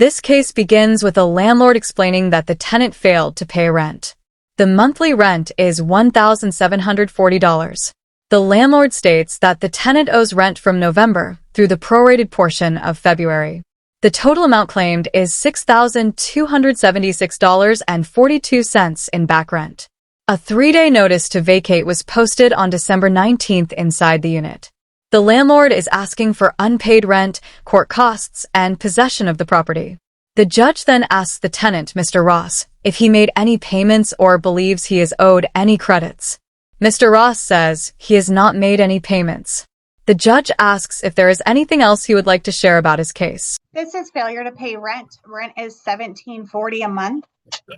This case begins with a landlord explaining that the tenant failed to pay rent. The monthly rent is $1,740. The landlord states that the tenant owes rent from November through the prorated portion of February. The total amount claimed is $6,276.42 in back rent. A 3-day notice to vacate was posted on December 19th inside the unit. The landlord is asking for unpaid rent, court costs, and possession of the property. The judge then asks the tenant, Mr. Ross, if he made any payments or believes he is owed any credits. Mr. Ross says he has not made any payments. The judge asks if there is anything else he would like to share about his case. This is failure to pay rent. Rent is $1,740 a month.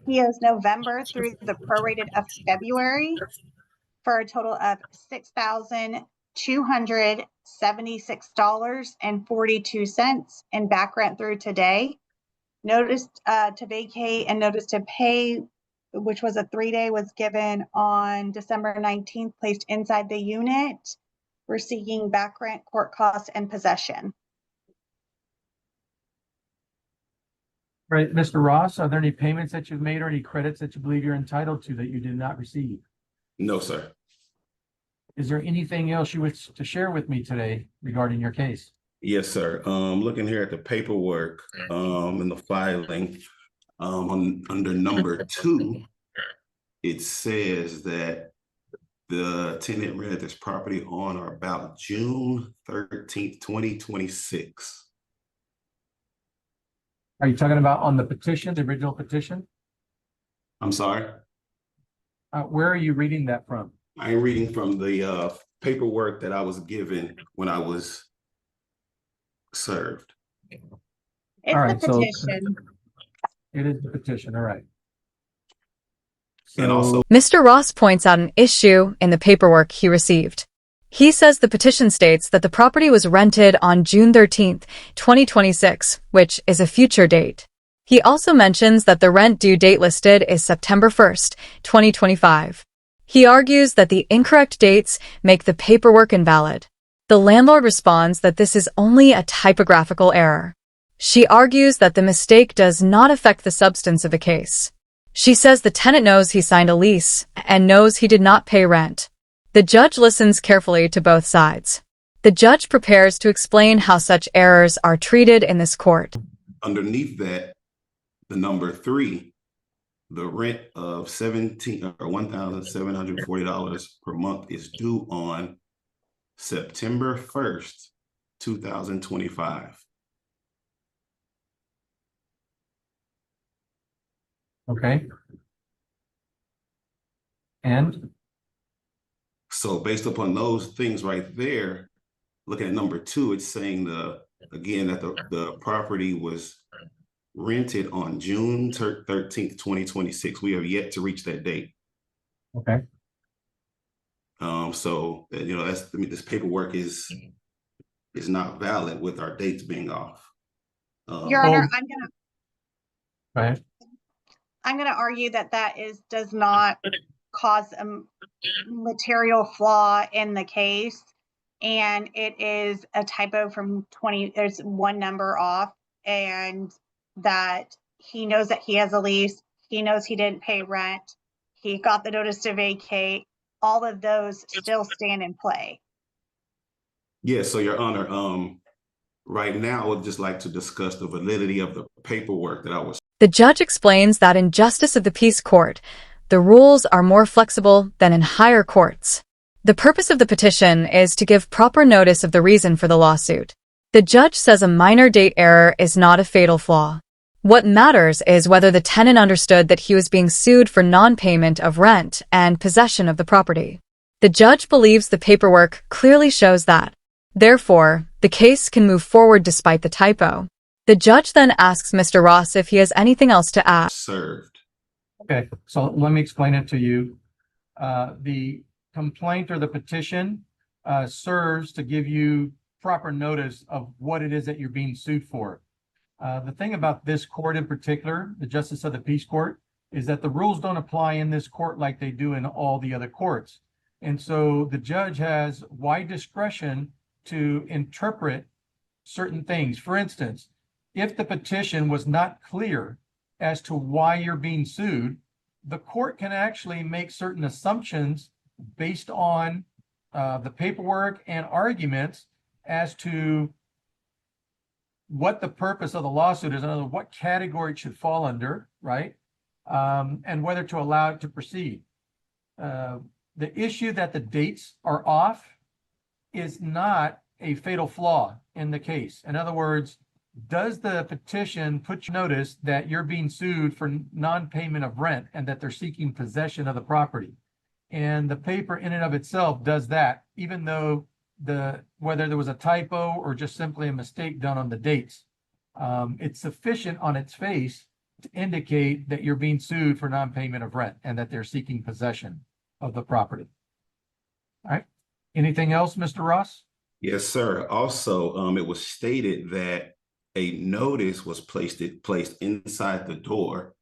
He owes November through the prorated of February for a total of $6,276.42 in back rent through today. Notice to vacate and notice to pay, which was a 3-day, was given on December 19th, placed inside the unit. We're seeking back rent, court costs, and possession. Right, Mr. Ross, are there any payments that you've made or any credits that you believe you're entitled to that you did not receive? No, sir. Is there anything else you wish to share with me today regarding your case? Yes, sir. Looking here at the paperwork, in the filing, under number 2, it says that the tenant rented this property on or about June 13th, 2026. Are you talking about on the petition, the original petition? I'm sorry? Where are you reading that from? I'm reading from the paperwork that I was given when I was served. It's All right, the petition. It is the petition, all right. And also, Mr. Ross points out an issue in the paperwork he received. He says the petition states that the property was rented on June 13th, 2026, which is a future date. He also mentions that the rent due date listed is September 1st, 2025. He argues that the incorrect dates make the paperwork invalid. The landlord responds that this is only a typographical error. She argues that the mistake does not affect the substance of the case. She says the tenant knows he signed a lease and knows he did not pay rent. The judge listens carefully to both sides. The judge prepares to explain how such errors are treated in this court. underneath that, the number 3, the rent of $1,740 per month is due on September 1st, 2025. Okay. And? So based upon those things right there, looking at number 2, it's saying again that the property was rented on June 13th, 2026. We have yet to reach that date. Okay. So this paperwork is not valid with our dates being off. Your Honor, Right. I'm gonna argue that does not cause a material flaw in the case, and it is a typo from 20. There's one number off, and that he knows that he has a lease. He knows he didn't pay rent. He got the notice to vacate. All of those still stand in play. Yes, so Your Honor, right now I would just like to discuss the validity of the paperwork that I was. The judge explains that in Justice of the Peace Court, the rules are more flexible than in higher courts. The purpose of the petition is to give proper notice of the reason for the lawsuit. The judge says a minor date error is not a fatal flaw. What matters is whether the tenant understood that he was being sued for non-payment of rent and possession of the property. The judge believes the paperwork clearly shows that. Therefore, the case can move forward despite the typo. The judge then asks Mr. Ross if he has anything else to add. Served. Okay, so let me explain it to you. The complaint or the petition serves to give you proper notice of what it is that you're being sued for. The thing about this court in particular, the Justice of the Peace Court, is that the rules don't apply in this court like they do in all the other courts. And so the judge has wide discretion to interpret certain things. For instance, if the petition was not clear as to why you're being sued, the court can actually make certain assumptions based on the paperwork and arguments as to what the purpose of the lawsuit is, in other words, what category it should fall under, right? And whether to allow it to proceed. The issue that the dates are off is not a fatal flaw in the case. In other words, does the petition put you notice that you're being sued for non-payment of rent and that they're seeking possession of the property? And the paper in and of itself does that, even though whether there was a typo or just simply a mistake done on the dates, it's sufficient on its face to indicate that you're being sued for non-payment of rent and that they're seeking possession of the property. All right. Anything else, Mr. Ross? Yes, sir. Also, it was stated that a notice was placed inside the door.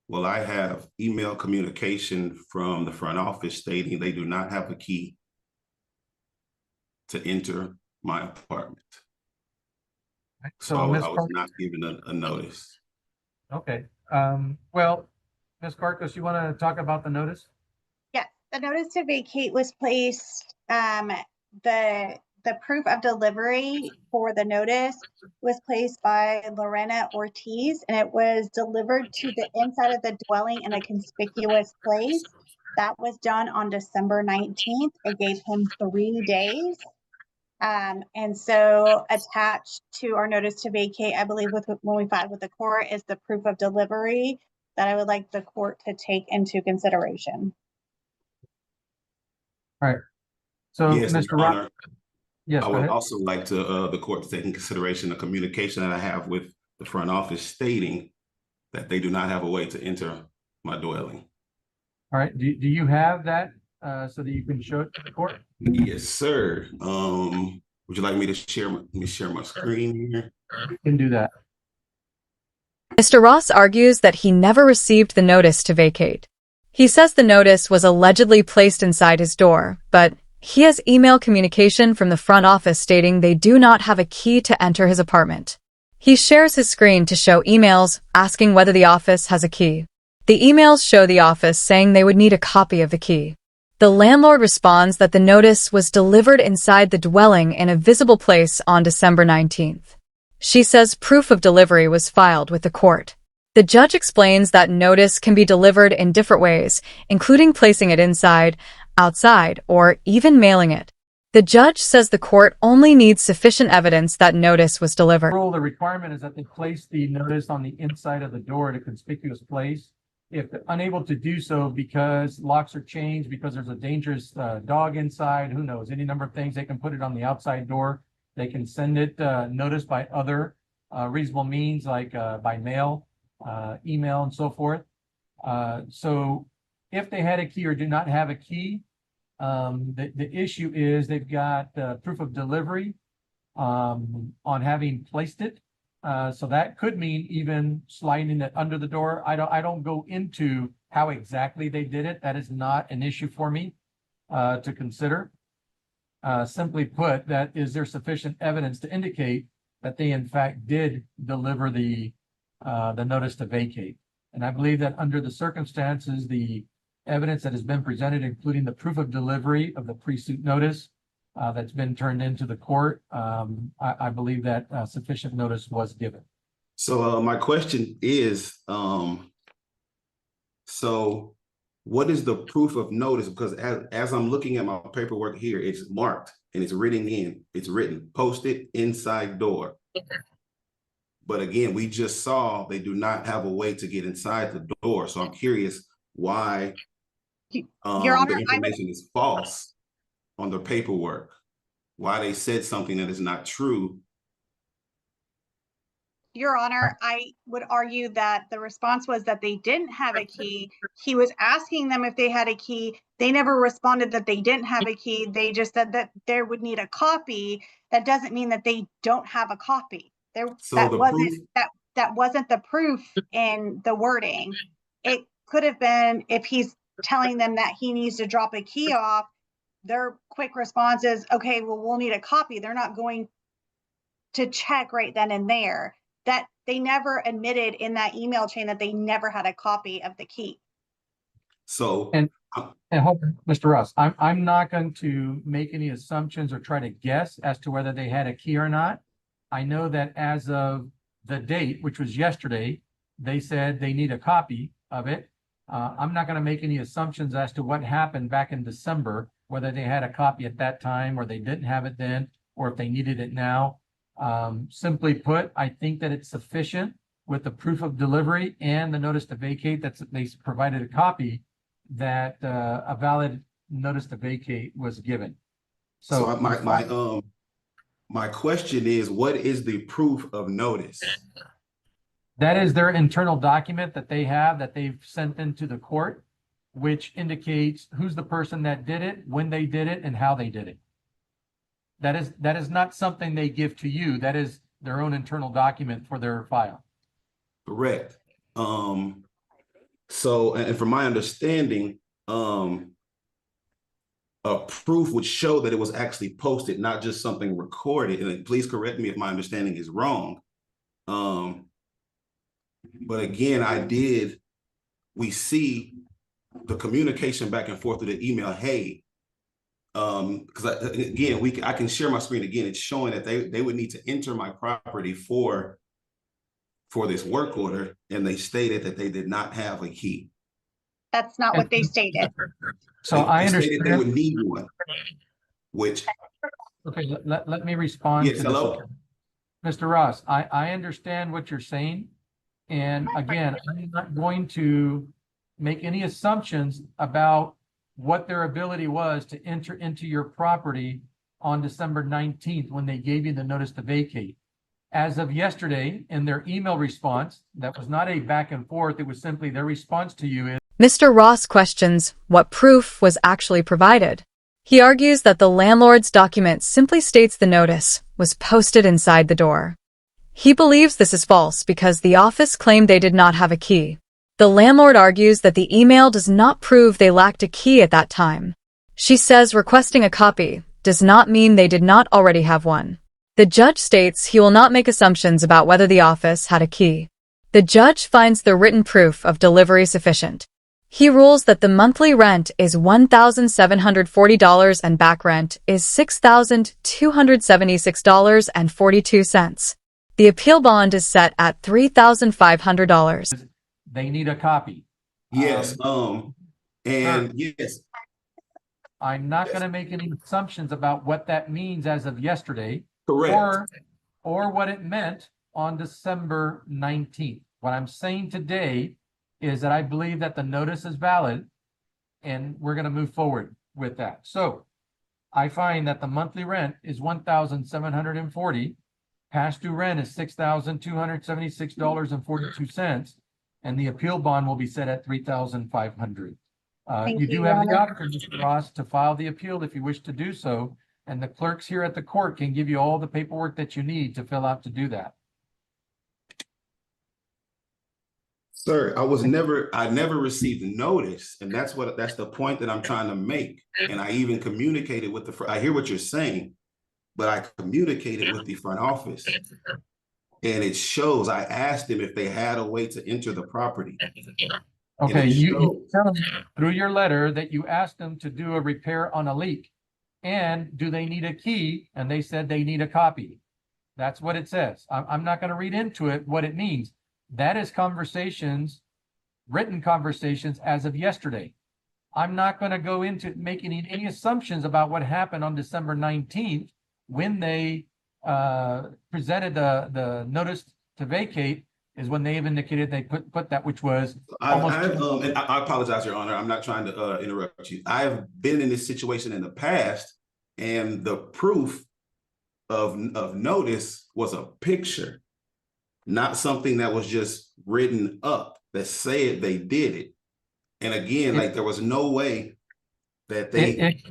Well, I have email communication from the front office stating they do not have a key to enter my apartment. So, I Ms. was not given a notice. Okay. Well, Ms. Carcos, you want to talk about the notice? Yes, the notice to vacate was placed. The proof of delivery for the notice was placed by Lorena Ortiz, and it was delivered to the inside of the dwelling in a conspicuous place. That was done on December 19th. It gave him 3 days. And so attached to our notice to vacate, I believe when we filed with the court, is the proof of delivery that I would like the court to take into consideration. All right. So, yes, Mr. Your Honor, yes, I go would ahead. also like to the court to take in consideration the communication that I have with the front office stating that they do not have a way to enter my dwelling. All right. Do you have that so that you can show it to the court? Yes, sir. Would you like me to share my screen here? You can do that. Mr. Ross argues that he never received the notice to vacate. He says the notice was allegedly placed inside his door, but he has email communication from the front office stating they do not have a key to enter his apartment. He shares his screen to show emails asking whether the office has a key. The emails show the office saying they would need a copy of the key. The landlord responds that the notice was delivered inside the dwelling in a visible place on December 19th. She says proof of delivery was filed with the court. The judge explains that notice can be delivered in different ways, including placing it inside, outside, or even mailing it. The judge says the court only needs sufficient evidence that notice was delivered. The requirement is that they place the notice on the inside of the door at a conspicuous place. If they're unable to do so because locks are changed, because there's a dangerous dog inside, who knows, any number of things, they can put it on the outside door. They can send it notice by other reasonable means, like by mail, email, and so forth. So if they had a key or do not have a key, the issue is they've got proof of delivery on having placed it. So that could mean even sliding it under the door. I don't go into how exactly they did it. That is not an issue for me to consider. Simply put, that is there sufficient evidence to indicate that they in fact did deliver the notice to vacate. And I believe that under the circumstances, the evidence that has been presented, including the proof of delivery of the pre-suit notice that's been turned into the court, I believe that sufficient notice was given. So my question is, so what is the proof of notice? Because as I'm looking at my paperwork here, it's marked and it's written, posted inside door. But again, we just saw they do not have a way to get inside the door. So I'm curious why Your Honor, the information is false on the paperwork, why they said something that is not true. Your Honor, I would argue that the response was that they didn't have a key. He was asking them if they had a key. They never responded that they didn't have a key. They just said that they would need a copy. That doesn't mean that they don't have a copy. That wasn't the proof in the wording. It could have been if he's telling them that he needs to drop a key off, their quick response is, okay, well, we'll need a copy. They're not going to check right then and there. that they never admitted in that email chain that they never had a copy of the key. So, And hold on, Mr. Ross, I'm not going to make any assumptions or try to guess as to whether they had a key or not. I know that as of the date, which was yesterday, they said they need a copy of it. I'm not going to make any assumptions as to what happened back in December, whether they had a copy at that time or they didn't have it then, or if they needed it now. Simply put, I think that it's sufficient with the proof of delivery and the notice to vacate that they provided a copy that a valid notice to vacate was given. so my question is, what is the proof of notice? That is their internal document that they have that they've sent into the court, which indicates who's the person that did it, when they did it, and how they did it. That is not something they give to you. That is their own internal document for their file. Correct. So, and from my understanding, a proof would show that it was actually posted, not just something recorded. And please correct me if my understanding is wrong. But again, we see the communication back and forth through the email. Hey, because I can share my screen again. It's showing that they would need to enter my property for this work order, and they stated that they did not have a key. That's not what they stated. So I They understand. stated they would need one, which. Okay, let me respond. Yes, to hello. This. Mr. Ross, I understand what you're saying. And again, I'm not going to make any assumptions about what their ability was to enter into your property on December 19th when they gave you the notice to vacate. As of yesterday, in their email response, that was not a back and forth, it was simply their response to you is, Mr. Ross questions what proof was actually provided. He argues that the landlord's document simply states the notice was posted inside the door. He believes this is false because the office claimed they did not have a key. The landlord argues that the email does not prove they lacked a key at that time. She says requesting a copy does not mean they did not already have one. The judge states he will not make assumptions about whether the office had a key. The judge finds the written proof of delivery sufficient. He rules that the monthly rent is $1,740 and back rent is $6,276.42. The appeal bond is set at $3,500. they need a copy. Yes. And Sure. yes. I'm not going to make any assumptions about what that means as of yesterday. Correct. Or what it meant on December 19th. What I'm saying today is that I believe that the notice is valid and we're going to move forward with that. So I find that the monthly rent is $1,740. Past due rent is $6,276.42, and the appeal bond will be set at $3,500. You do have the option, Mr. Ross, to file the appeal if you wish to do so, and the clerks here at the court can give you all the paperwork that you need to fill out to do that. Sir, I never received notice, and that's the point that I'm trying to make. And I even communicated with I hear what you're saying, but I communicated with the front office, and it shows. I asked them if they had a way to enter the property. Okay, you tell them through your letter that you asked them to do a repair on a leak, and do they need a key? And they said they need a copy. That's what it says. I'm not going to read into it what it means. That is conversations, written conversations as of yesterday. I'm not going to go into making any assumptions about what happened on December 19th when they presented the notice to vacate, is when they have indicated they put that, which was almost. And I apologize, Your Honor. I'm not trying to interrupt you. I have been in this situation in the past, and the proof of notice was a picture, not something that was just written up that said they did it. And again, like there was no way that they.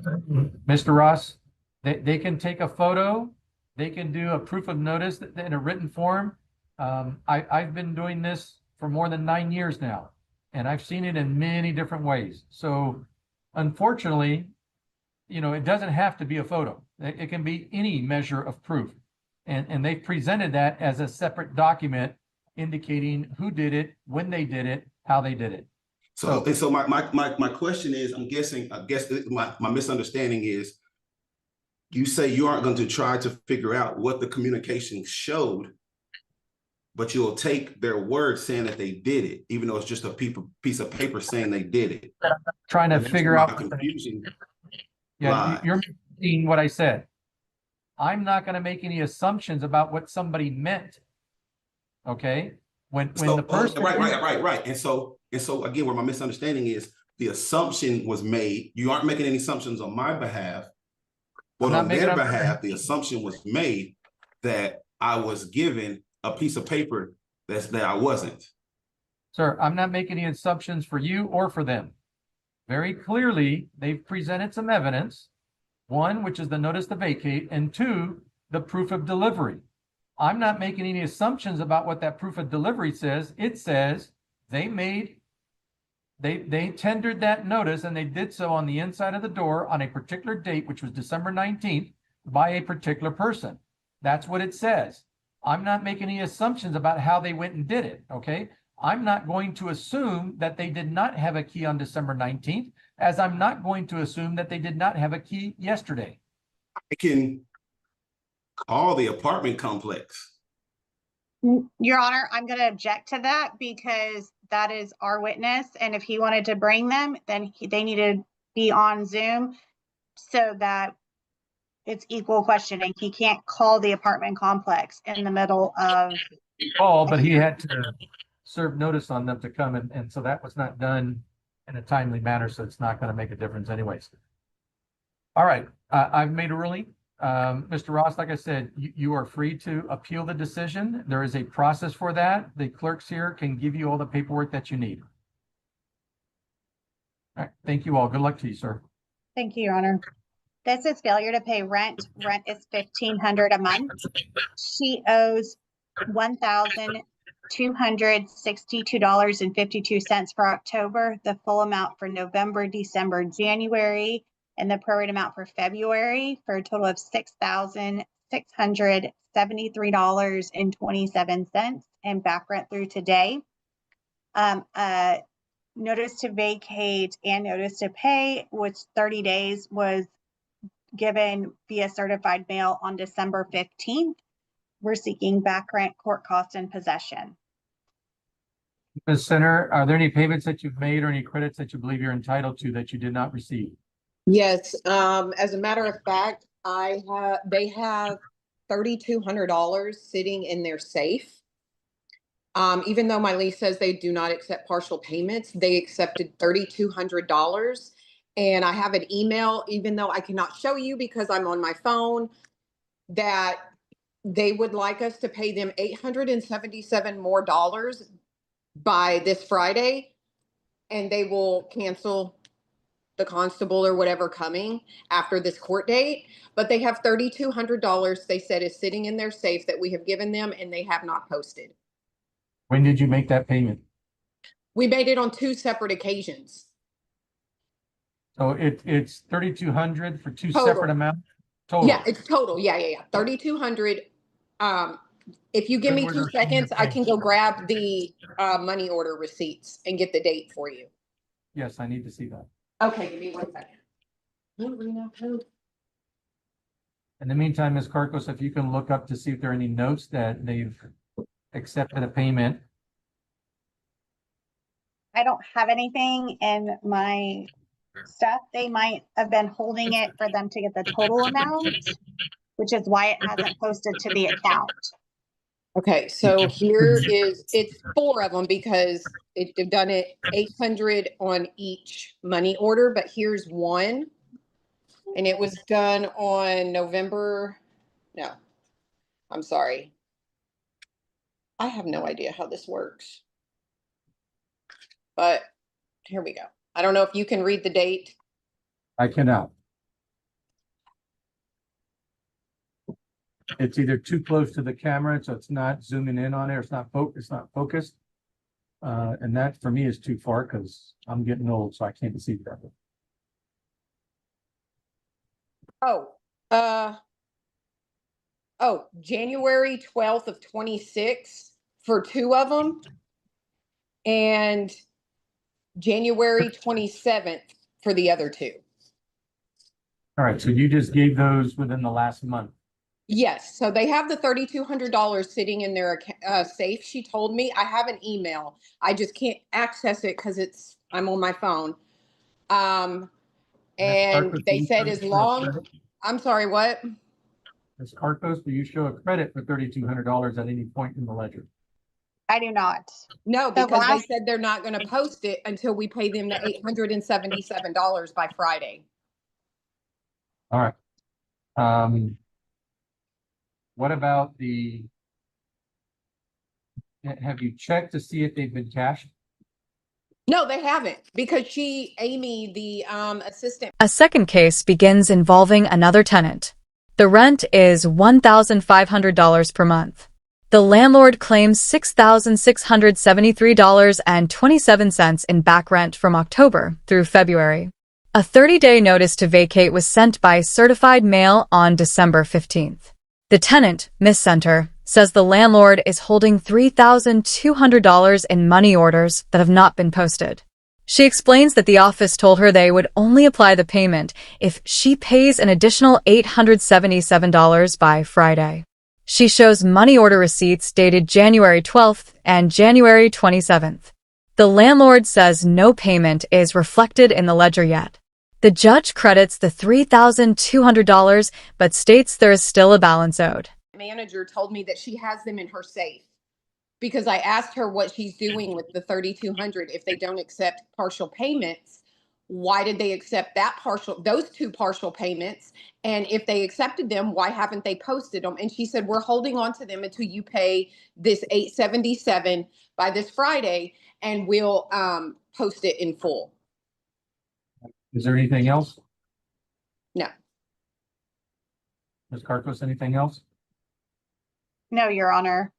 Mr. Ross, they can take a photo. They can do a proof of notice in a written form. I've been doing this for more than 9 years now, and I've seen it in many different ways. So unfortunately, it doesn't have to be a photo. It can be any measure of proof. And they presented that as a separate document indicating who did it, when they did it, how they did it. So my question is, I guess my misunderstanding is, you say you aren't going to try to figure out what the communication showed, but you'll take their word saying that they did it, even though it's just a piece of paper saying they did it. Trying to figure out confusion. Yeah, you're seeing what I said. I'm not going to make any assumptions about what somebody meant. Okay, when the person right. And so again, where my misunderstanding is, the assumption was made. You aren't making any assumptions on my behalf, but on their behalf, the assumption was made that I was given a piece of paper that I wasn't. Sir, I'm not making any assumptions for you or for them. Very clearly, they've presented some evidence. One, which is the notice to vacate, and two, the proof of delivery. I'm not making any assumptions about what that proof of delivery says. It says they tendered that notice, and they did so on the inside of the door on a particular date, which was December 19th, by a particular person. That's what it says. I'm not making any assumptions about how they went and did it, okay? I'm not going to assume that they did not have a key on December 19th, as I'm not going to assume that they did not have a key yesterday. I can call the apartment complex. Your Honor, I'm going to object to that because that is our witness. And if he wanted to bring them, then they need to be on Zoom so that it's equal questioning. He can't call the apartment complex in the middle of. Oh, but he had to serve notice on them to come, and so that was not done in a timely manner, so it's not going to make a difference anyways. All right, I've made a ruling. Mr. Ross, like I said, you are free to appeal the decision. There is a process for that. The clerks here can give you all the paperwork that you need. All right, thank you all. Good luck to you, sir. Thank you, Your Honor. This is failure to pay rent. Rent is $1,500 a month. She owes $1,262.52 for October, the full amount for November, December, January, and the prorate amount for February, for a total of $6,673.27 and back rent through today. Notice to vacate and notice to pay, which 30 days, was given via certified mail on December 15th. We're seeking back rent, court costs, and possession. Ms. Center, are there any payments that you've made or any credits that you believe you're entitled to that you did not receive? Yes, as a matter of fact, they have $3,200 sitting in their safe. Even though my lease says they do not accept partial payments, they accepted $3,200. And I have an email, even though I cannot show you because I'm on my phone, that they would like us to pay them $877 more by this Friday, and they will cancel the constable or whatever coming after this court date. But they have $3,200 they said is sitting in their safe that we have given them, and they have not posted. When did you make that payment? We made it on 2 separate occasions. So it's $3,200 for two Total. separate amounts? Total. Yeah, it's total. Yeah. 3,200. If you give me 2 seconds, I can go grab the money order receipts and get the date for you. Yes, I need to see that. Okay, give me 1 second. In the meantime, Ms. Karkos, if you can look up to see if there are any notes that they've accepted a payment. I don't have anything in my stuff. They might have been holding it for them to get the total amount, which is why it hasn't posted to the account. Okay, so it's 4 of them because they've done it 800 on each money order, but here's one. And it was done on no, I'm sorry. I have no idea how this works. But here we go. I don't know if you can read the date. I cannot. It's either too close to the camera, so it's not zooming in on it, or it's not focused. And that for me is too far because I'm getting old, so I can't see that. Oh, Oh, January 12th of 26 for 2 of them, and January 27th for the other 2. All right, so you just gave those within the last month. Yes, so they have the $3,200 sitting in their safe. She told me. I have an email. I just can't access it because I'm on my phone. And they said as long. I'm sorry, what? Ms. Carcos, do you show a credit for $3,200 at any point in the ledger? I do not. No, The because they last, said they're not going to post it until we pay them the $877 by Friday. All right. What about have you checked to see if they've been cashed? No, they haven't, because Amy, the assistant. A second case begins involving another tenant. The rent is $1,500 per month. The landlord claims $6,673.27 in back rent from October through February. A 30-day notice to vacate was sent by certified mail on December 15th. The tenant, Miss Center, says the landlord is holding $3,200 in money orders that have not been posted. She explains that the office told her they would only apply the payment if she pays an additional $877 by Friday. She shows money order receipts dated January 12th and January 27th. The landlord says no payment is reflected in the ledger yet. The judge credits the $3,200 but states there is still a balance owed. Manager told me that she has them in her safe, because I asked her what she's doing with the $3,200 if they don't accept partial payments. Why did they accept those 2 partial payments? And if they accepted them, why haven't they posted them? And she said, we're holding on to them until you pay this $877 by this Friday, and we'll post it in full. Is there anything else? No. Ms. Carcos, anything else? no, Your Honor.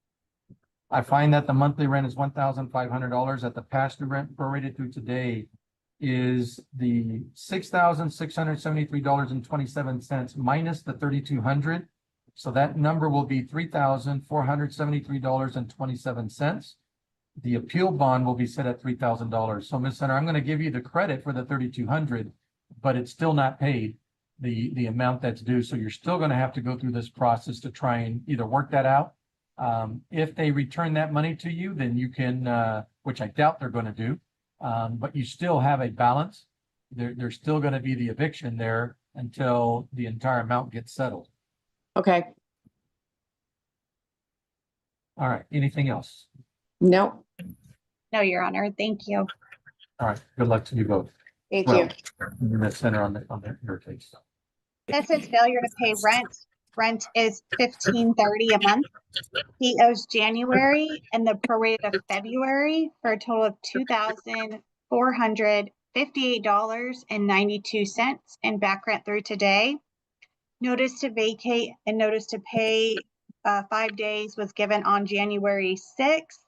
I find that the monthly rent is $1,500, that the past due rent prorated through today is the $6,673.27 minus the $3,200. So that number will be $3,473.27. The appeal bond will be set at $3,000. So Ms. Center, I'm going to give you the credit for the $3,200, but it's still not paid, the amount that's due. So you're still going to have to go through this process to try and either work that out. If they return that money to you, then you can, which I doubt they're going to do, but you still have a balance. There's still going to be the eviction there until the entire amount gets settled. Okay. All right. Anything else? No. No, Your Honor. Thank you. All right. Good luck to you both. Thank Well, you. Ms. Center on your case. This is failure to pay rent. Rent is $1,530 a month. He owes January and the prorate of February for a total of $2,458.92 in back rent through today. Notice to vacate and notice to pay 5 days was given on January 6th.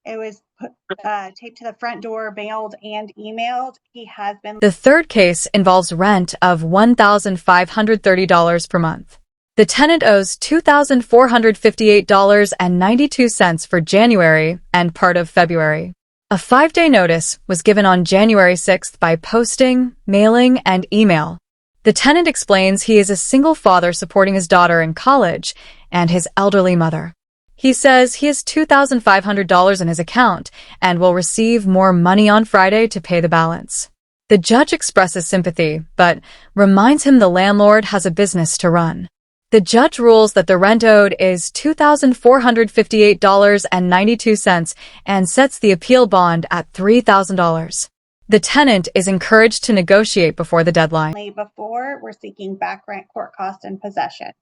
It was taped to the front door, mailed and emailed. He has been. The third case involves rent of $1,530 per month. The tenant owes $2,458.92 for January and part of February. A 5-day notice was given on January 6th by posting, mailing, and email. The tenant explains he is a single father supporting his daughter in college and his elderly mother. He says he has $2,500 in his account and will receive more money on Friday to pay the balance. The judge expresses sympathy, but reminds him the landlord has a business to run. The judge rules that the rent owed is $2,458.92 and sets the appeal bond at $3,000. The tenant is encouraged to negotiate before the deadline. Before, we're seeking back rent, court cost, and possession.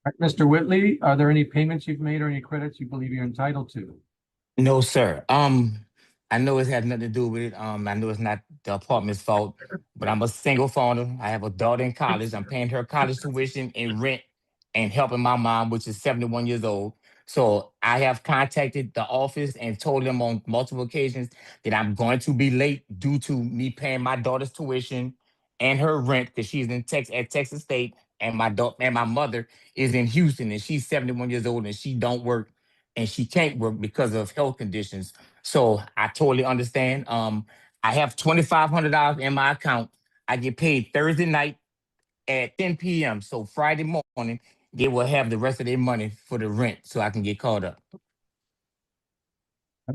All right, Mr. Whitley, are there any payments you've made or any credits you believe you're entitled to? No, sir. I know it has nothing to do with it. I know it's not the apartment's fault, but I'm a single father. I have a daughter in college. I'm paying her college tuition and rent and helping my mom, which is 71 years old. So I have contacted the office and told them on multiple occasions that I'm going to be late due to me paying my daughter's tuition and her rent because she's in at Texas State and my mother is in Houston, and she's 71 years old, and she don't work, and she can't work because of health conditions. So I totally understand. I have $2,500 in my account. I get paid Thursday night at 10 p.m. So Friday morning, they will have the rest of their money for the rent, so I can get caught up.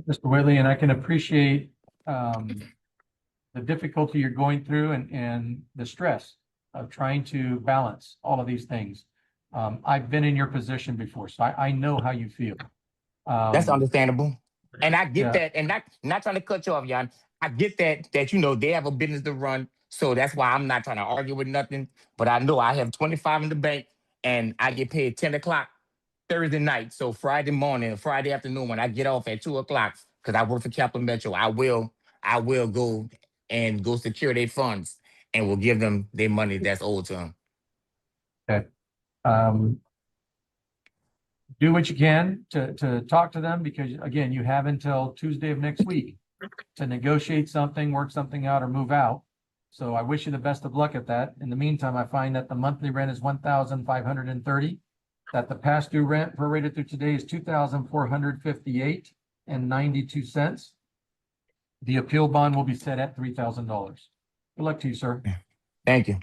Mr. Whitley, and I can appreciate the difficulty you're going through and the stress of trying to balance all of these things. I've been in your position before, so I know how you feel. That's understandable. And I get Yeah. that, and not trying to cut you off, Jan. I get that they have a business to run. So that's why I'm not trying to argue with nothing. But I know I have 25 in the bank, and I get paid 10 o'clock Thursday night. So Friday morning, Friday afternoon, when I get off at 2 o'clock, because I work for Capital Metro, I will go secure their funds and will give them their money that's owed to them. Okay. Do what you can to talk to them, because again, you have until Tuesday of next week to negotiate something, work something out, or move out. So I wish you the best of luck at that. In the meantime, I find that the monthly rent is 1,530, that the past due rent prorated through today is 2,458 and 92 cents. The appeal bond will be set at $3,000. Good luck to you, sir. Thank you.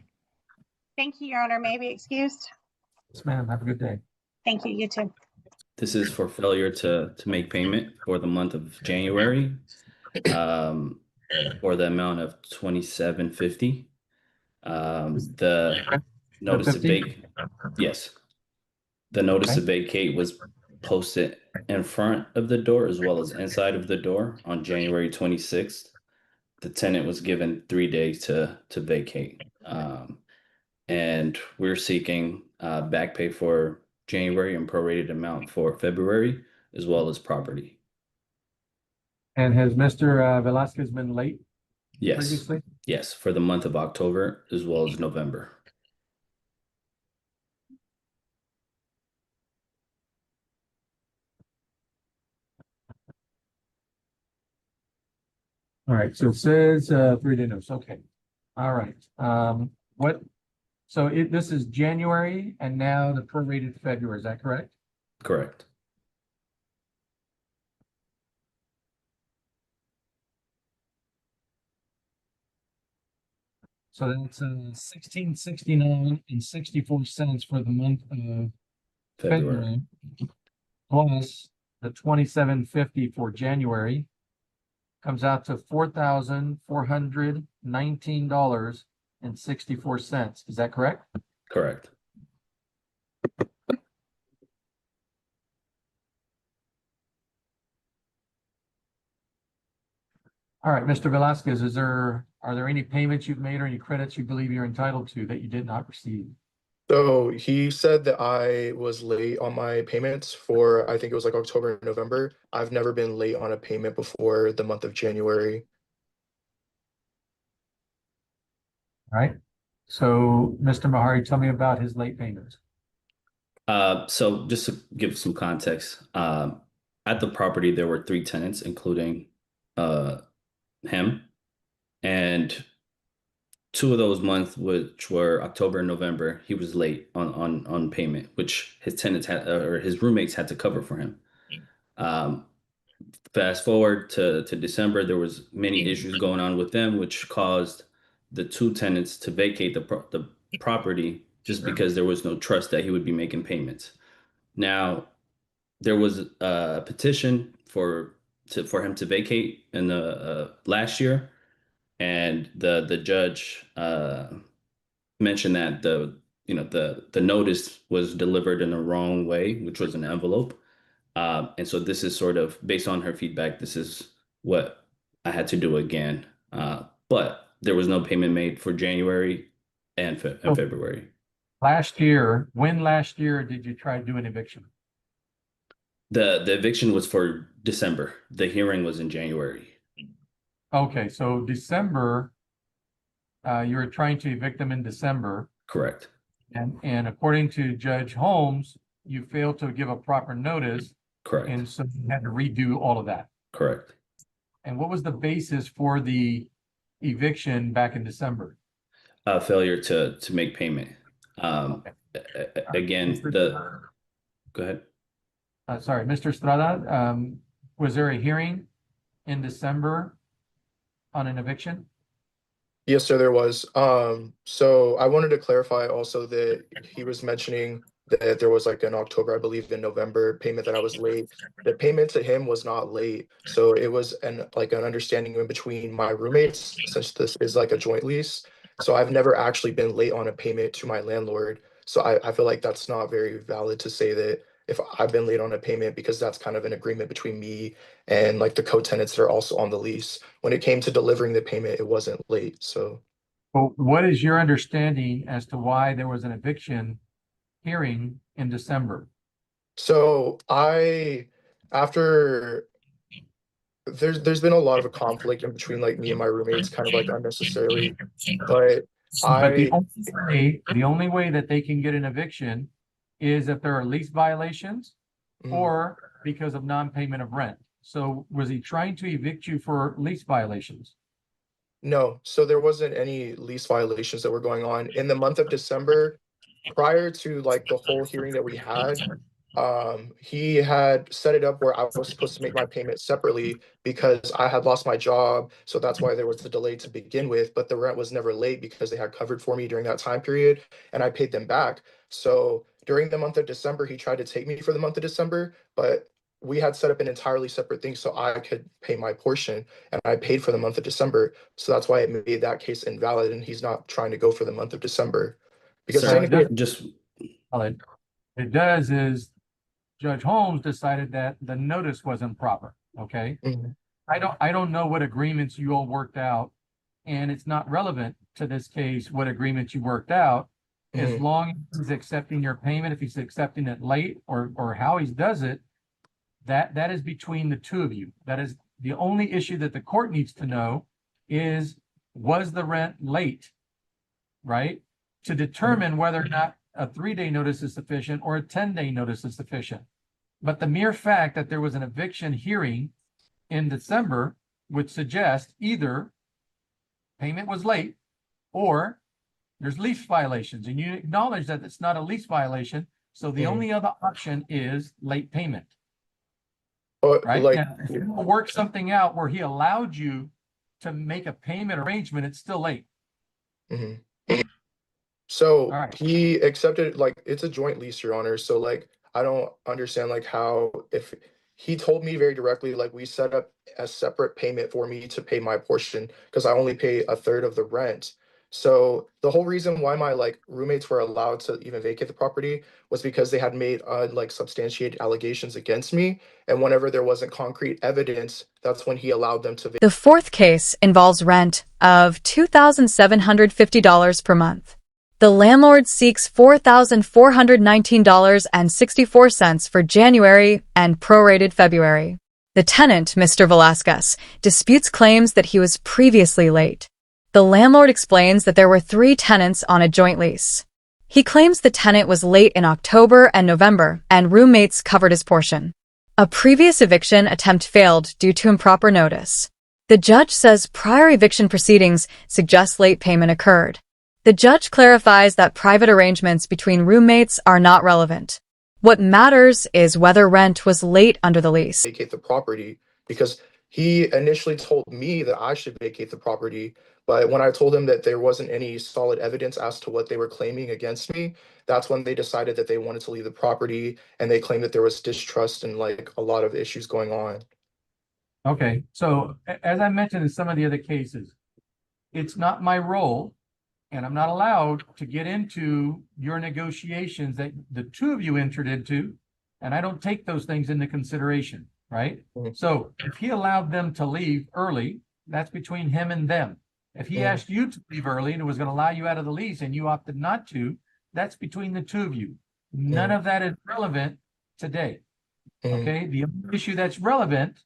Thank you, Your Honor. May I be excused? Yes, ma'am. Have a good day. Thank you. You too. This is for failure to make payment for the month of January, for the amount of $2,750. The notice to 50? vacate, yes. The notice Okay. to vacate was posted in front of the door as well as inside of the door on January 26th. The tenant was given 3 days to vacate. And we're seeking back pay for January and prorated amount for February, as well as property. And has Mr. Velasquez been late Yes, previously? yes, for the month of October as well as November. All right, so it says 3-day notice. Okay. All right. This is January and now the prorated February, is that correct? Correct. So that's 1669 and 64 cents for the month of February. plus the 2750 for January comes out to $4,419.64. Is that correct? Correct. All right, Mr. Velasquez, are there any payments you've made or any credits you believe you're entitled to that you did not receive? So he said that I was late on my payments for, I think it was like October and November. I've never been late on a payment before the month of January. All right. So, Mr. Mahari, tell me about his late payments. So just to give some context, at the property, there were 3 tenants, including him. And 2 of those months, which were October and November, he was late on payment, which his tenants had, or his roommates had to cover for him. Fast forward to December, there was many issues going on with them, which caused the 2 tenants to vacate the property just because there was no trust that he would be making payments. Now, there was a petition for him to vacate in the last year, and the judge mentioned that the notice was delivered in the wrong way, which was an envelope. And so this is sort of based on her feedback. This is what I had to do again. But there was no payment made for January and February. When last year did you try to do an eviction? The eviction was for December. The hearing was in January. Okay, so December, you were trying to evict them in December. Correct. And according to Judge Holmes, you failed to give a proper notice. Correct. And so you had to redo all of that. Correct. And what was the basis for the eviction back in December? Failure to make payment. Again, go ahead. Sorry, Mr. Estrada, was there a hearing in December on an eviction? Yes, sir, there was. So I wanted to clarify also that he was mentioning that there was like an October, I believe in November payment that I was late. The payment to him was not late. So it was an understanding in between my roommates, since this is like a joint lease. So I've never actually been late on a payment to my landlord. So I feel like that's not very valid to say that if I've been late on a payment, because that's kind of an agreement between me and like the co-tenants that are also on the lease. When it came to delivering the payment, it wasn't late. So Well, what is your understanding as to why there was an eviction hearing in December? after there's been a lot of a conflict in between like me and my roommates, kind of like unnecessarily. But But I the only way that they can get an eviction is if there are lease violations mm, or because of non-payment of rent. So was he trying to evict you for lease violations? no, so there wasn't any lease violations that were going on in the month of December prior to like the whole hearing that we had. He had set it up where I was supposed to make my payment separately because I had lost my job. So that's why there was the delay to begin with. But the rent was never late because they had covered for me during that time period and I paid them back. So during the month of December, he tried to take me for the month of December, but we had set up an entirely separate thing so I could pay my portion and I paid for the month of December. So that's why it made that case invalid and he's not trying to go for the month of December. Because Sir, Well, technically, just All it does is Judge Holmes decided that the notice wasn't proper, okay? Mhm, I don't know what agreements you all worked out, and it's not relevant to this case what agreements you worked out, as mhm, long as he's accepting your payment, if he's accepting it late or how he does it, that is between the two of you. That is the only issue that the court needs to know is, was the rent late, right? To determine whether or not a 3-day notice is sufficient or a 10-day notice is sufficient. But the mere fact that there was an eviction hearing in December would suggest either payment was late or there's lease violations, and you acknowledge that it's not a lease violation. So the mhm. only other option is late payment, But right? like, Now, if you work something out where he allowed you to make a payment arrangement, it's still late. mhm. All So right. he accepted, like, it's a joint lease, Your Honor. So like I don't understand like how, if he told me very directly, like we set up a separate payment for me to pay my portion because I only pay a third of the rent. So the whole reason why my like roommates were allowed to even vacate the property was because they had made like substantiated allegations against me. And whenever there wasn't concrete evidence, that's when he allowed them to The fourth case involves rent of $2,750 per month. The landlord seeks $4,419.64 for January and prorated February. The tenant, Mr. Velasquez, disputes claims that he was previously late. The landlord explains that there were 3 tenants on a joint lease. He claims the tenant was late in October and November, and roommates covered his portion. A previous eviction attempt failed due to improper notice. The judge says prior eviction proceedings suggest late payment occurred. The judge clarifies that private arrangements between roommates are not relevant. What matters is whether rent was late under the lease. vacate the property because he initially told me that I should vacate the property. But when I told him that there wasn't any solid evidence as to what they were claiming against me, that's when they decided that they wanted to leave the property and they claimed that there was distrust and like a lot of issues going on. Okay. So as I mentioned in some of the other cases, it's not my role, and I'm not allowed to get into your negotiations that the two of you entered into, and I don't take those things into consideration, right? Mhm. So if he allowed them to leave early, that's between him and them. If he Mhm. asked you to leave early and it was going to allow you out of the lease and you opted not to, that's between the two of you. None of that is relevant today. Mhm. Okay. The only issue that's relevant,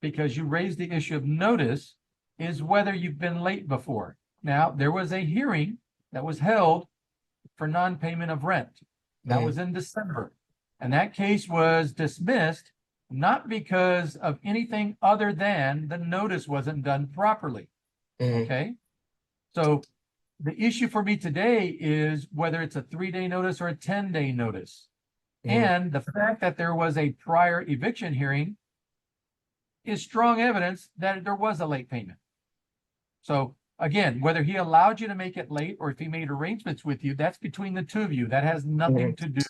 because you raised the issue of notice, is whether you've been late before. Now, there was a hearing that was held for non-payment of rent. That was in December. And that case was dismissed, not because of anything other than the notice wasn't done properly. Mhm. Okay? So the issue for me today is whether it's a 3-day notice or a 10-day notice. Mhm. And the fact that there was a prior eviction hearing is strong evidence that there was a late payment. So again, whether he allowed you to make it late or if he made arrangements with you, that's between the two of you. That has nothing to do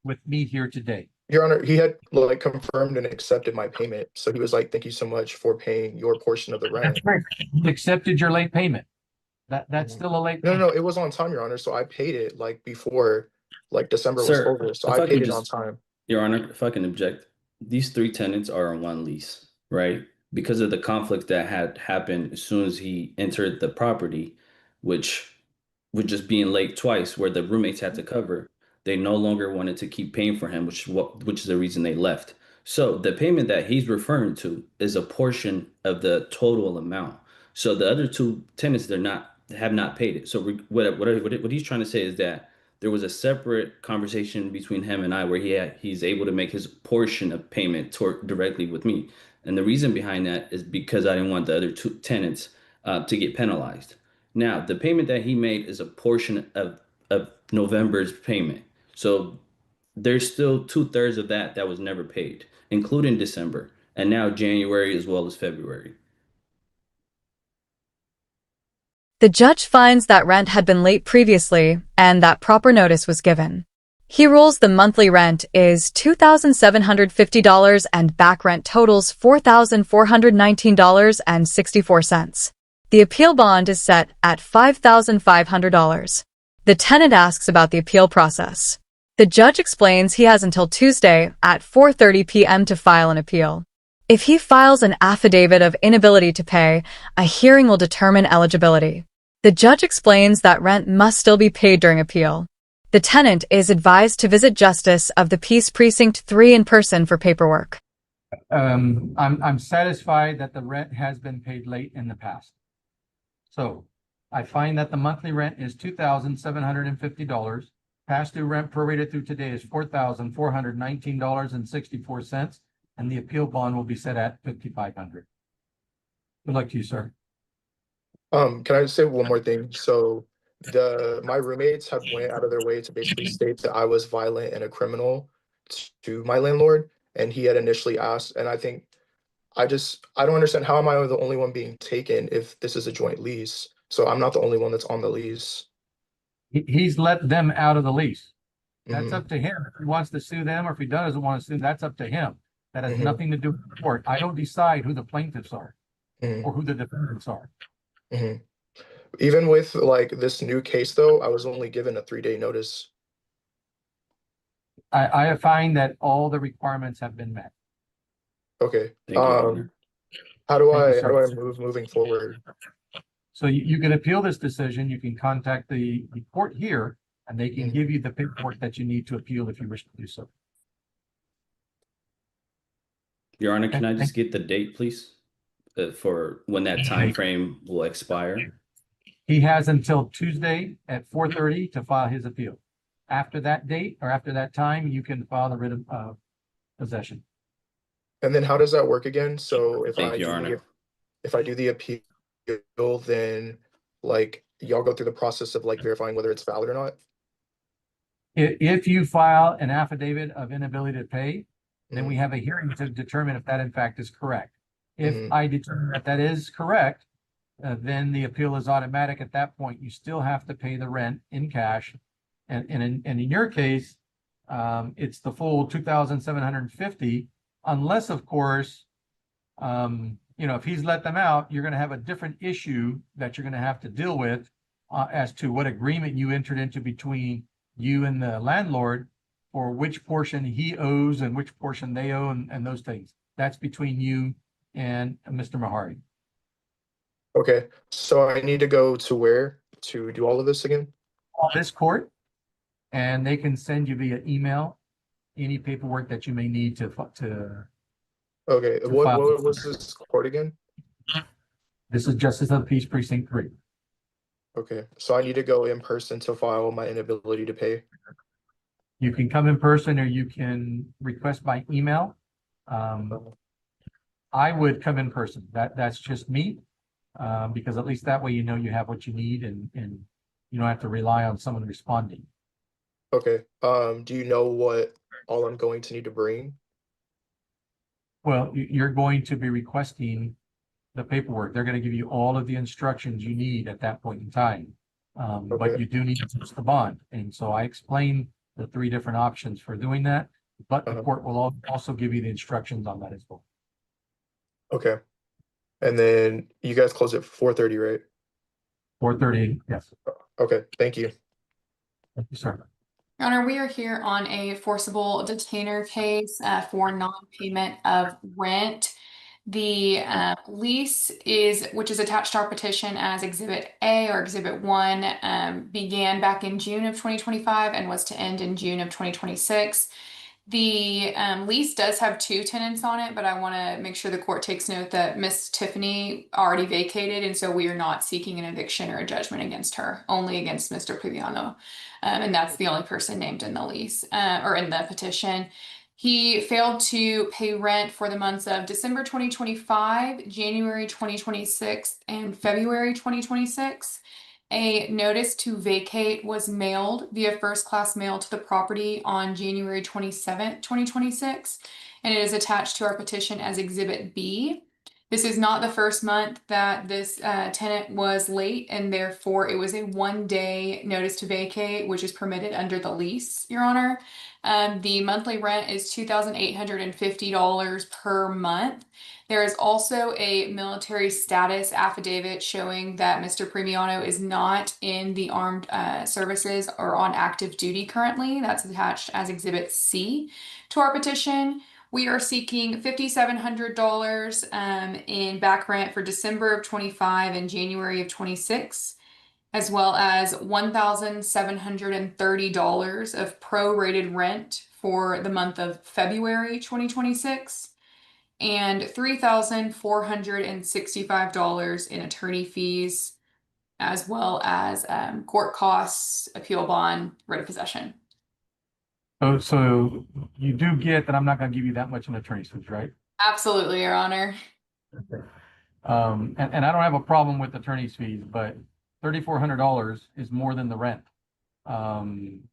with me here today. Your Honor, he had like confirmed and accepted my payment. So he was like, thank you so much for paying your portion of the rent. That's right. He accepted your late payment. That's still a late No, payment. it was on time, Your Honor. So I paid it like before like December was Sir, over. So if I I paid could it on just, time. Your Honor, if I can object, these 3 tenants are on one lease, right? Because of the conflict that had happened as soon as he entered the property, which with just being late twice, where the roommates had to cover, they no longer wanted to keep paying for him, which is the reason they left. So the payment that he's referring to is a portion of the total amount. So the other 2 tenants, have not paid it. So what he's trying to say is that there was a separate conversation between him and I where he's able to make his portion of payment directly with me. And the reason behind that is because I didn't want the other 2 tenants to get penalized. Now, the payment that he made is a portion of November's payment. So there's still 2/3 of that was never paid, including December, and now January as well as February. The judge finds that rent had been late previously and that proper notice was given. He rules the monthly rent is $2,750 and back rent totals $4,419.64. The appeal bond is set at $5,500. The tenant asks about the appeal process. The judge explains he has until Tuesday at 4:30 p.m. to file an appeal. If he files an affidavit of inability to pay, a hearing will determine eligibility. The judge explains that rent must still be paid during appeal. The tenant is advised to visit Justice of the Peace Precinct 3 in person for paperwork. I'm satisfied that the rent has been paid late in the past. So I find that the monthly rent is $2,750. Past due rent prorated through today is $4,419.64, and the appeal bond will be set at $5,500. Good luck to you, sir. Can I just say one more thing? So my roommates have went out of their way to basically state that I was violent and a criminal to my landlord, and he had initially asked, and I think I don't understand, how am I the only one being taken if this is a joint lease? So I'm not the only one that's on the lease. He's let them out of the lease. That's Mhm. up to him. If he wants to sue them or if he doesn't want to sue, that's up to him. That has nothing to do with the court. I don't decide who the plaintiffs are or who the defendants are. Mhm. Even with like this new case though, I was only given a 3-day notice. I find that all the requirements have been met. Okay. Thank you, Your Honor. How do Thank you, I sir. moving forward? So you can appeal this decision. You can contact the court here and they can give you the paperwork that you need to appeal if you wish to do so. Your Honor, can I Okay. just get the date, please, for when that time frame will expire? He has until Tuesday at 4:30 to file his appeal. After that date or after that time, you can file the writ of possession. And then how does that work again? So Thank you, Your Honor. if I do the appeal, then like y'all go through the process of like verifying whether it's valid or not? If you file an affidavit of inability to pay, then we have a hearing to determine if that in fact is correct. If I determine that that is correct, then the appeal is automatic at that point. You still have to pay the rent in cash. And in your case, it's the full 2,750, unless of course, if he's let them out, you're going to have a different issue that you're going to have to deal with as to what agreement you entered into between you and the landlord, or which portion he owes and which portion they owe, and those things. That's between you and Mr. Mahari. Okay, so I need to go to where to do all of this again? This court, and they can send you via email any paperwork that you may need to Okay, to what file. was this court again? This is Justice of the Peace Precinct 3. Okay, so I need to go in person to file my inability to pay. You can come in person or you can request by email. I would come in person. That's just me, because at least that way you know you have what you need and You don't have to rely on someone responding. Okay. Do you know what all I'm going to need to bring? Well, you're going to be requesting the paperwork. They're going to give you all of the instructions you need at that point in time. But Okay. you do need to post the bond. And so I explained the three different options for doing that, but the Uh-huh. court will also give you the instructions on that as well. Okay. And then you guys close at 4:30, right? 4:30, yes. Okay. Thank you. Thank you, sir. Your Honor, we are here on a forcible detainer case for non-payment of rent. The lease which is attached to our petition as Exhibit A or Exhibit 1, began back in June of 2025 and was to end in June of 2026. The lease does have 2 tenants on it, but I want to make sure the court takes note that Miss Tiffany already vacated, and so we are not seeking an eviction or a judgment against her, only against Mr. Priviano. And that's the only person named in the lease or in the petition. He failed to pay rent for the months of December 2025, January 2026, and February 2026. A notice to vacate was mailed via first class mail to the property on January 27th, 2026, and it is attached to our petition as Exhibit B. This is not the first month that this tenant was late, and therefore it was a 1-day notice to vacate, which is permitted under the lease, Your Honor. The monthly rent is $2,850 per month. There is also a military status affidavit showing that Mr. Premiano is not in the armed services or on active duty currently. That's attached as Exhibit C to our petition. We are seeking $5,700 in back rent for December of 25 and January of 26, as well as $1,730 of prorated rent for the month of February 2026, and $3,465 in attorney fees, as well as court costs, appeal bond, writ of possession. Oh, so you do get that I'm not going to give you that much in attorney's fees, right? Absolutely, Your Honor. And I don't have a problem with attorney's fees, but $3,400 is more than the rent. And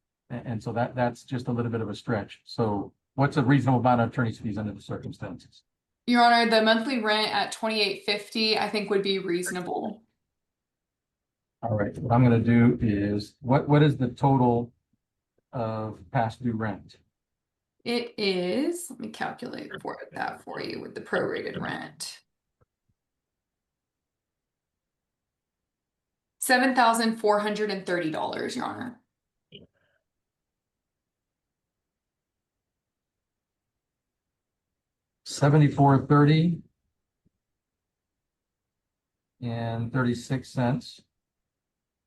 so that's just a little bit of a stretch. So what's a reasonable amount of attorney's fees under the circumstances? Your Honor, the monthly rent at $2,850 I think would be reasonable. All right, what I'm going to do is, what is the total of past due rent? It is, let me calculate that for you with the prorated rent. $7,430, Your Honor. $74.30 and 36 cents.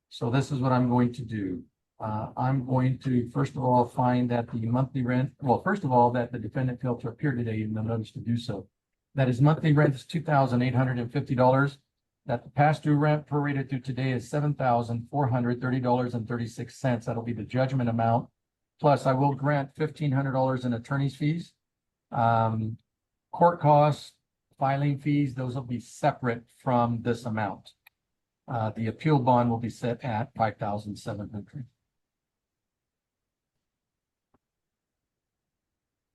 So this is what I'm going to do. I'm going to, first of all, find that the monthly rent, well, first of all, that the defendant failed to appear today, even though notice to do so. That his monthly rent is $2,850. That the past due rent prorated through today is $7,430.36. That'll be the judgment amount. Plus, I will grant $1,500 in attorney's fees. Court costs, filing fees, those will be separate from this amount. The appeal bond will be set at $5,700.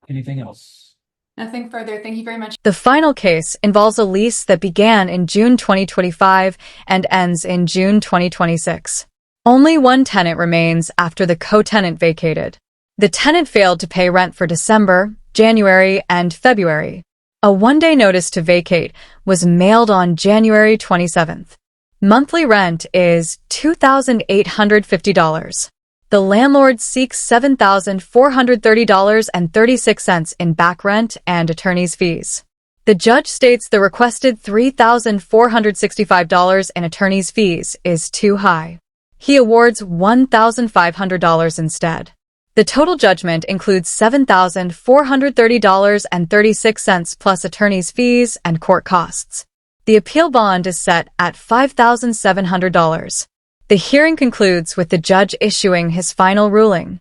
Anything else? Nothing further. Thank you very much. The final case involves a lease that began in June 2025 and ends in June 2026. Only one tenant remains after the co-tenant vacated. The tenant failed to pay rent for December, January, and February. A 1-day notice to vacate was mailed on January 27th. Monthly rent is $2,850. The landlord seeks $7,430.36 in back rent and attorney's fees. The judge states the requested $3,465 in attorney's fees is too high. He awards $1,500 instead. The total judgment includes $7,430.36 plus attorney's fees and court costs. The appeal bond is set at $5,700. The hearing concludes with the judge issuing his final ruling.